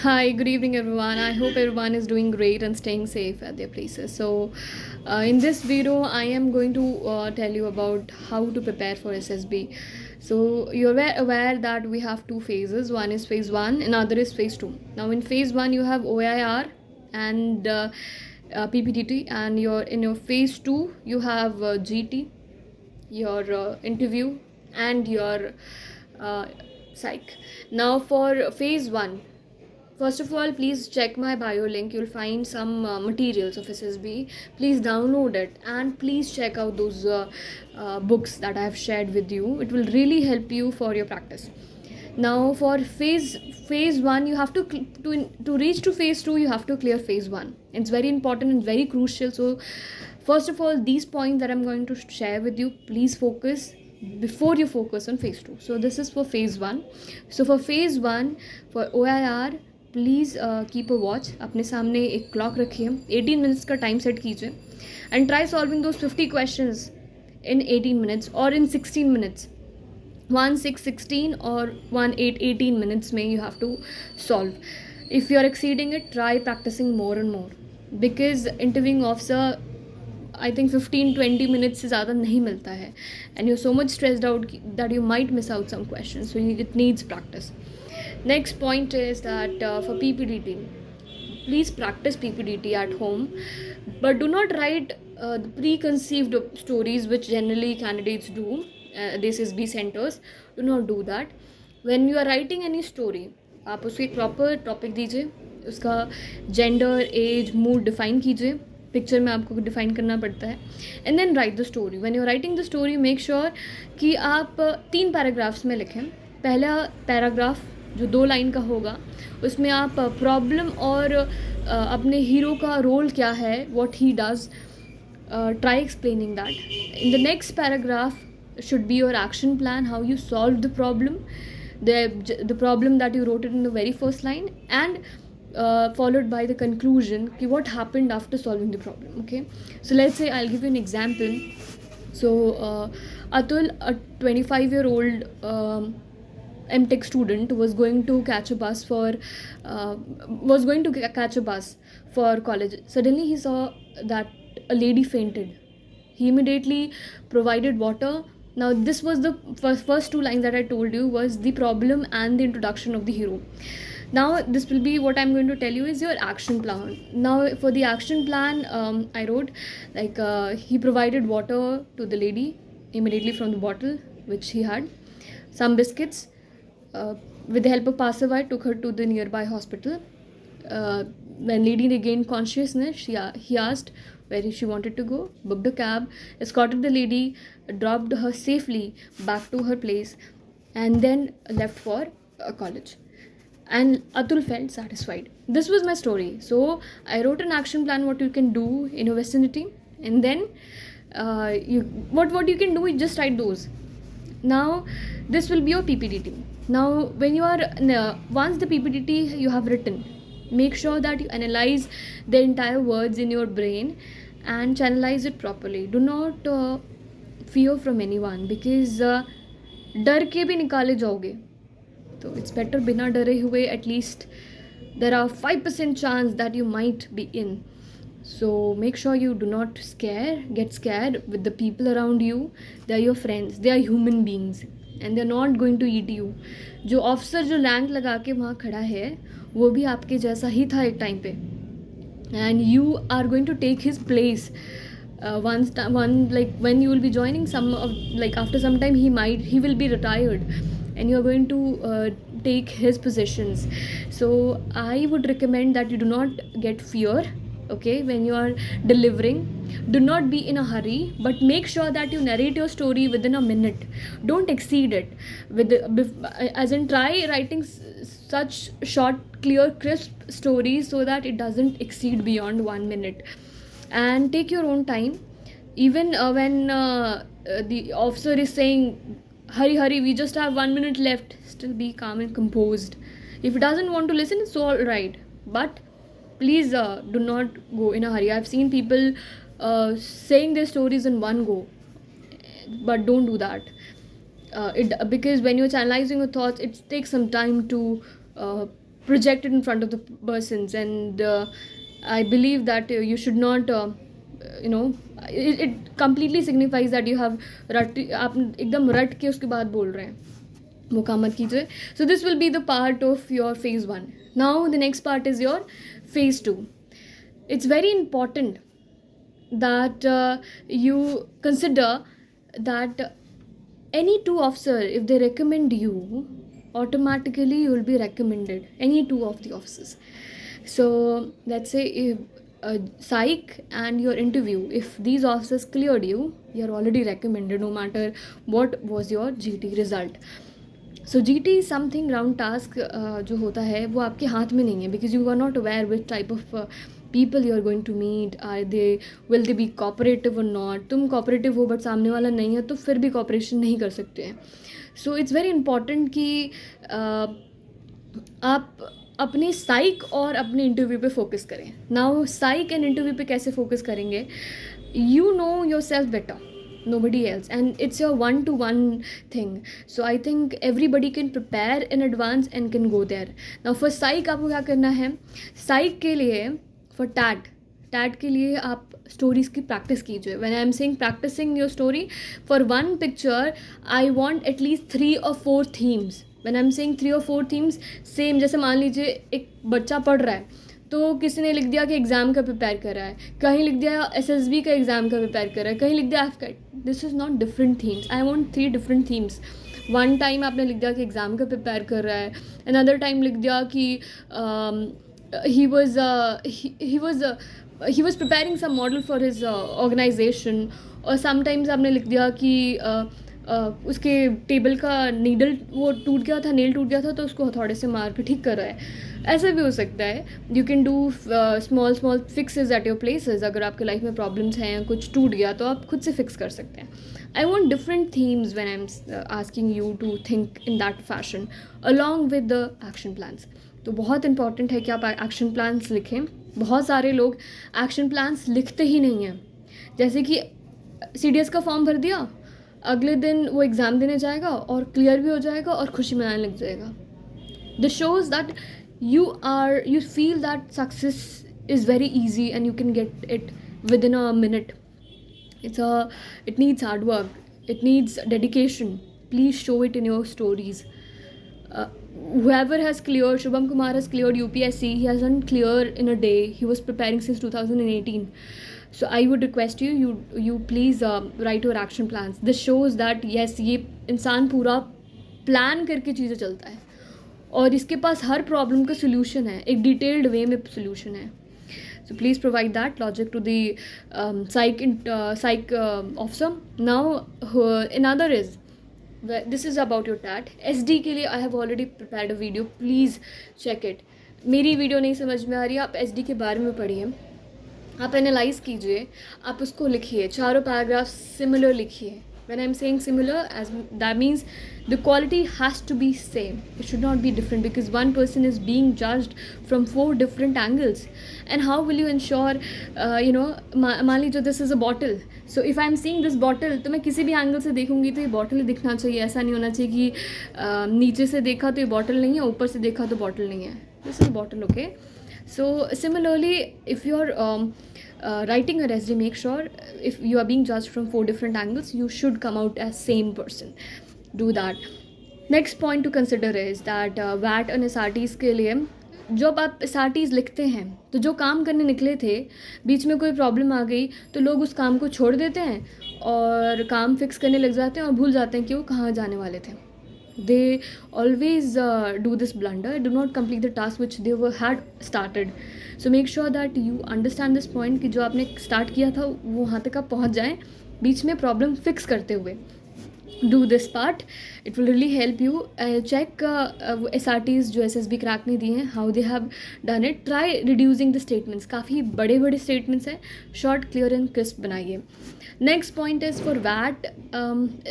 Hi, good evening, everyone. I hope everyone is doing great and staying safe at their places. In this video, I am going to tell you about how to prepare for SSB. So, you're aware that we have two phases. One is phase one, another is phase two. Now, in phase one, you have OIR and PPTT, and in your phase two, you have GT, your interview, and your uh, psych. Now, for phase one, first of all, please check my bio link. You'll find some materials of SSB. Please download it and please check out those books that I have shared with you. It will really help you for your practice. Now, for phase one, you have to reach to phase two. You have to clear phase one. It's very important and very crucial. So, first of all, these points that I'm going to share with you, please focus before you focus on phase two. So this is for phase one. So for phase one, for OIR, please keep a watch. अपने सामने एक clock रखिए, 18 minutes का time set कीजिए and try solving those 50 questions in 18 minutes और इन 16 minutes. 1 6 16 और 1 8 18 minutes में you have to solve. If you are exceeding it, try practising more and more, because interviewing officer I think 15-20 minutes से ज़्यादा नहीं मिलता है and you so much stressed out that you might miss out some question. So it needs practice. Next point is that for PPDT, please practice PPDT at home, but do not write the preconceived stories which generally candidates do. This is B centers. Do not do that. When you are writing any story, आप उसको एक proper topic दीजिए, उसका gender, age, mood define कीजिए. Picture में आपको define करना पड़ता है. And then write the story. When you are writing the story, make sure कि आप 3 पैराग्राफ्स में लिखें. पहला पैराग्राफ जो 2 लाइन का होगा, उसमें आप प्रॉब्लम और अपने हीरो का रोल क्या है, what he does, try explaining that. In the next paragraph should be your action plan, how you solved the problem, the problem that you wrote it in the very first line, and followed by the conclusion ki what happened after solving the problem. Okay, so let's say I'll give you an example. So Atul, a 25-year-old MTech student, was going to catch a bus for college. Suddenly he saw that a lady fainted. He immediately provided water. Now this was the first 2 lines that I told you was the problem and the introduction of the hero. Now this will be what I'm going to tell you is your action plan. Now for the action plan, I wrote like he provided water to the lady immediately from the bottle which he had, some biscuits. With the help of passerby, took her to the nearby hospital. When lady regained consciousness, he asked where she wanted to go, booked a cab, escorted the lady, dropped her safely back to her place, and then left for college. And Atul felt satisfied. This was my story. So I wrote an action plan, what you can do in your vicinity, and then what you can do is just write those. Now this will be your PPDT. Now when you are once the PPDT you have written, make sure that you analyze the entire words in your brain and channelize it properly. Do not fear from anyone, because डर के भी निकाले जाओगे तो it's better बिना डरे हुए. At least there are 5% chance that you might be in. So make sure you do not get scared with the people around you. They are your friends, they are human beings and they are not going to eat you. जो officer जो rank लगा के वहाँ खड़ा है वो भी आपके जैसा ही था एक टाइम पे, and you are going to take his place. Like when you will be joining after some time he will be retired and you are going to take his positions. So I would recommend that you do not get fear. Okay, when you are delivering, do not be in a hurry, but make sure that you narrate your story within a minute. Don't exceed it as in try writing such short, clear, crisp stories so that it doesn't exceed beyond 1 minute. And take your own time. Even when the officer is saying hurry, we just have 1 minute left, still be calm and composed. If he doesn't want to listen, it's all right, but please do not go in a hurry. I've seen people saying their stories in one go, but don't do that. Because when you're channelizing your thoughts, it takes some time to project it in front of the persons, and I believe that you should not you know it completely signifies that you have आप एकदम रट के उसके बाद बोल रहे हैं, वो काम मत कीजिए. So this will be the part of your phase 1. Now the next part is your phase 2. It's very important that you consider that any 2 officer, if they recommend you, automatically you will be recommended, any 2 of the officers. So let's say if psych and your interview, if these officers cleared you, you're already recommended no matter what was your GT result. So GT is something round task जो होता है वो आपके हाथ में नहीं है, because you are not aware which type of people you are going to meet, will they be cooperative or not. तुम cooperative हो but सामने वाला नहीं है तो फिर भी cooperation नहीं कर सकते हैं. So it's very important कि आप अपने साइक और अपने इंटरव्यू पे फोकस करें. नाउ साइक एंड इंटरव्यू पे कैसे फोकस करेंगे? You know your self better, nobody else, and it's your one-to-one thing. So I think everybody can prepare in advance and can go there. Now for psych आपको क्या करना है? psych के लिए for TAT के लिए आप स्टोरीज़ की प्रैक्टिस कीजिए. When I am saying practising your story, for one picture I want at least 3 or 4 themes. When I am saying 3 or 4 themes, same जैसे मान लीजिए एक बच्चा पढ़ रहा है तो किसी ने लिख दिया कि एग्ज़ाम का प्रिपेयर कर रहा है, कहीं लिख दिया SSB का एग्ज़ाम का प्रिपेयर कर रहा है, कहीं लिख दिया AFCAT. This is not different themes. I want 3 different themes. One time आपने लिख दिया कि एग्ज़ाम का प्रिपेयर कर रहा है, अनदर टाइम लिख दिया कि he was preparing some model for his organization, और समटाइम्स आपने लिख दिया कि उसके टेबल का नीडल वो टूट गया था, नेल टूट गया था तो उसको हथौड़े से मार के ठीक कर रहा है. ऐसा भी हो सकता है. You can do small fixes at your places. अगर आपके लाइफ में प्रॉब्लम्स हैं, कुछ टूट गया तो आप खुद से फिक्स कर सकते हैं. I want different themes when I am asking you to think in that fashion along with the action plans. तो बहुत इंपॉर्टेंट है कि आप एक्शन प्लान्स लिखें. बहुत सारे लोग एक्शन प्लान्स लिखते ही नहीं हैं. जैसे कि CDS का फॉर्म भर दिया, अगले दिन वो एग्ज़ाम देने जाएगा और क्लियर भी हो जाएगा और खुशी मनाने लग जाएगा. This shows that you feel that success is very easy and you can get it within a minute. It needs hard work, it needs dedication. Please show it in your stories. Whoever has cleared, Shubham Kumar has cleared UPSC. He hasn't cleared in a day. He was preparing since 2018. So I would request you please write your action plans. This shows that yes, ये इंसान पूरा plan करके चीज़ें चलता है और इसके पास हर problem का सोल्यूशन है, एक डिटेल्ड वे में सोल्यूशन है. So please provide that logic to the psych officer. Now another is, this is about your TAT. SD के लिए I have already prepared a video, please check it. मेरी video नहीं समझ में आ रही है, आप SD के बारे में पढ़िए, आप एनालाइज कीजिए, आप उसको लिखिए, चारों पैराग्राफ सिमिलर लिखिए. When I'm saying similar, as that means the quality has to be same. It should not be different, because one person is being judged from 4 different angles. And how will you ensure, मान लीजिए this is a bottle. So if I'm seeing this bottle, तो मैं किसी भी angle से देखूंगी तो ये बॉटल ही दिखना चाहिए. ऐसा नहीं होना चाहिए कि नीचे से देखा तो ये बॉटल नहीं है, ऊपर से देखा तो बॉटल नहीं है. This is a bottle, okay? So similarly, if you're writing a resume, make sure if you are being judged from 4 different angles, you should come out as same person. Do that. Next point to consider is that VAT and SRTs के लिए जब आप SRTs लिखते हैं तो जो काम करने निकले थे, बीच में कोई प्रॉब्लम आ गई तो लोग उस काम को छोड़ देते हैं और काम फिक्स करने लग जाते हैं और भूल जाते हैं कि वो कहाँ जाने वाले थे. They always do this blunder, do not complete the task which they had started. So make sure that you understand this point कि जो आपने स्टार्ट किया था वो वहाँ तक आप पहुँच जाएँ बीच में प्रॉब्लम फिक्स करते हुए. Do this part, it will really help you. Check SRTs जो SSB क्रैक ने दिए हैं, how they have done it. Try reducing the statements. काफ़ी बड़े बड़े statements हैं, short, clear and crisp बनाइए. नेक्स्ट पॉइंट इज़ फॉर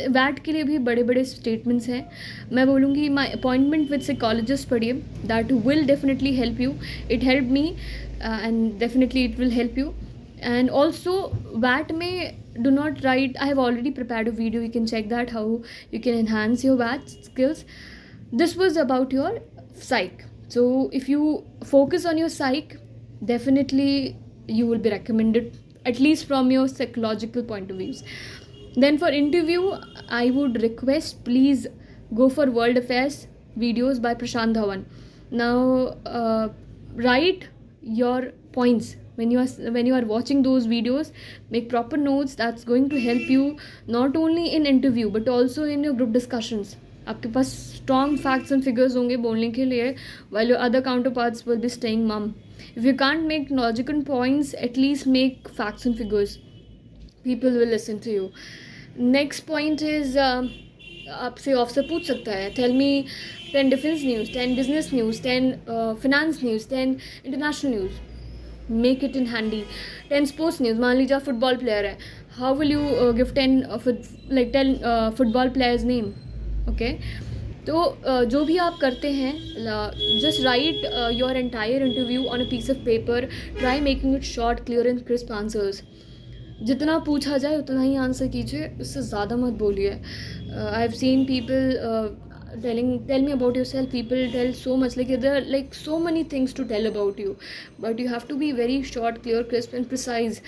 वैट के लिए भी बड़े बड़े स्टेटमेंट्स हैं. मैं बोलूँगी माई अपॉइंटमेंट विद साइकोलॉजिस्ट पढ़िए, that will definitely help you. It help me and definitely it will help you. And also वैट में do not write, I have already prepared a video, you can check that, how you can enhance your VAT skills. This was about your psych. So if you focus on your psych, definitely you will be recommended, at least from your psychological point of views. Then for interview, I would request, please go for world affairs videos by Prashant Dhawan. Now write your points when you are watching those videos. Make proper notes. That's going to help you not only in interview but also in your group discussions. आपके पास strong facts and figures होंगे बोलने के लिए, while your other counterparts will be staying mum. If you can't make logical points, at least make facts and figures. People will listen to you. Next point is आपसे officer पूछ सकता है, tell me 10 defence news, 10 business news, 10 finance news, 10 international news. Make it in handy. 10 sports news. मान लीजिए आप football player है, how will you give 10 like 10 football players name. Okay, तो जो भी आप करते हैं, just write your entire interview on a piece of paper. Try making it short, clear and crisp answers. जितना पूछा जाए उतना ही आंसर कीजिए, उससे ज़्यादा मत बोलिए. I have seen people tell me about yourself. People tell so much, like there are like so many things to tell about you, but you have to be very short, clear, crisp and precise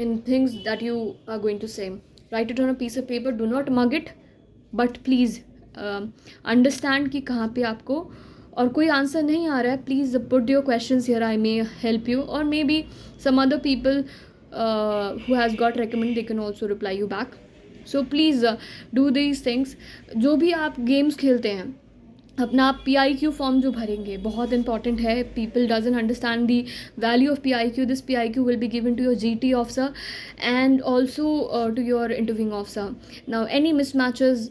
in things that you are going to say. Write it on a piece of paper. Do not mug it, but please understand कि कहाँ पे आपको और कोई answer नहीं आ रहा है. Please put your questions here, I may help you, or maybe some other people who has got recommended, they can also reply you back. So please do these things. जो भी आप गेम्स खेलते हैं, अपना आप PIQ फॉर्म जो भरेंगे बहुत इंपॉर्टेंट है. People doesn't understand the value of PIQ. This PIQ will be given to your GT officer and also to your interviewing officer. Now any mismatches,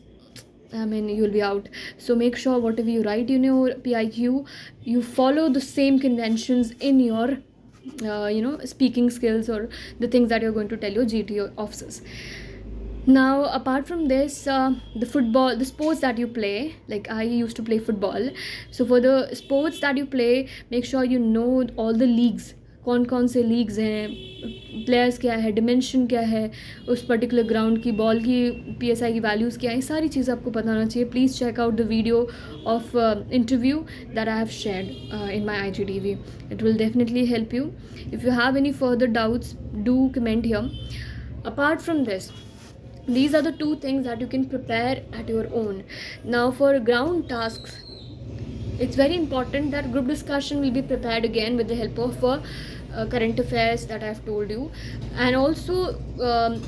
I mean, you'll be out. So make sure whatever you write in your PIQ, you follow the same conventions in your speaking skills or the things that you're going to tell your GT officers. Now apart from this, the sports that you play, like I used to play football. So for the sports that you play, make sure you know all the leagues. कौन कौन से leagues हैं, players क्या है, dimension क्या है उस particular ground की, बॉल की PSI की वैल्यूज़ क्या है, सारी चीज़ आपको पता होना चाहिए. Please check out the video of interview that I have shared in my IGTV. It will definitely help you. If you have any further doubts, do comment here. Apart from this, these are the two things that you can prepare at your own. Now for ground tasks, it's very important that group discussion will be prepared again with the help of current affairs that I have told you, and also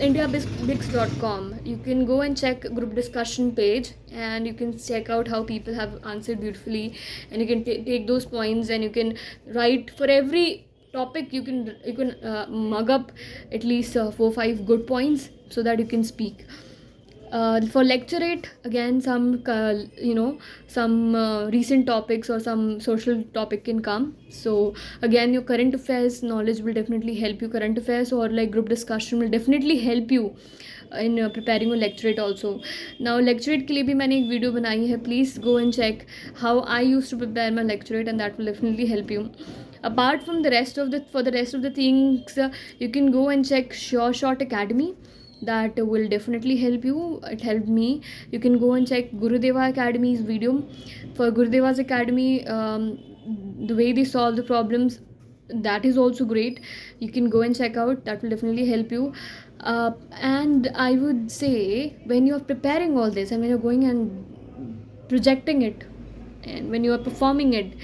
indiabix.com. You can go and check group discussion page and you can check out how people have answered beautifully, and you can take those points and you can write for every topic. You can mug up at least 4-5 good points so that you can speak. For lecturate, again some recent topics or some social topic can come. So again, your current affairs knowledge will definitely help you. Current affairs or like group discussion will definitely help you in preparing your lecturate also. Now lecturate के लिए भी मैंने एक video बनाई है. Please go and check how I used to prepare my lecturate, and that will definitely help you. Apart from the rest of the things, you can go and check Sure Shot Academy. That will definitely help you. It helped me. You can go and check Gurudeva Academy's video. For Gurudeva's Academy, the way they solve the problems, that is also great. You can go and check out. That will definitely help you. And I would say, when you are preparing all this and when you're going and projecting it and when you are performing it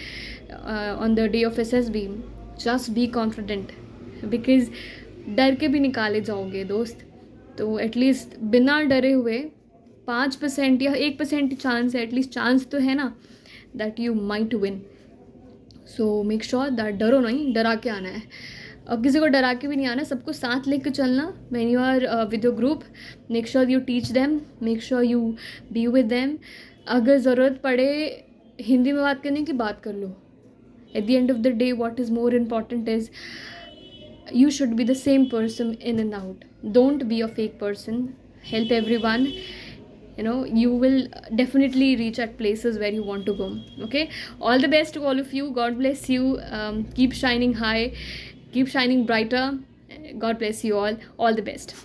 on the day of SSB, just be confident, because डर के भी निकाले जाओगे दोस्त. तो at least बिना डरे हुए 5% या 1% चांस है, एटलीस्ट चांस तो है ना, that you might win. So make sure that डरो नहीं, डरा के आना है. अब किसी को डरा के भी नहीं आना, सबको साथ लेकर चलना. When you are with your group, make sure you teach them, make sure you be with them. अगर ज़रूरत पड़े हिंदी में बात करने की, बात कर लो. At the end of the day, what is more important is you should be the same person in and out. Don't be a fake person. Help everyone. You will definitely reach at places where you want to go. Okay, all the best to all of you. God bless you. Keep shining high, keep shining brighter. God bless you all the best.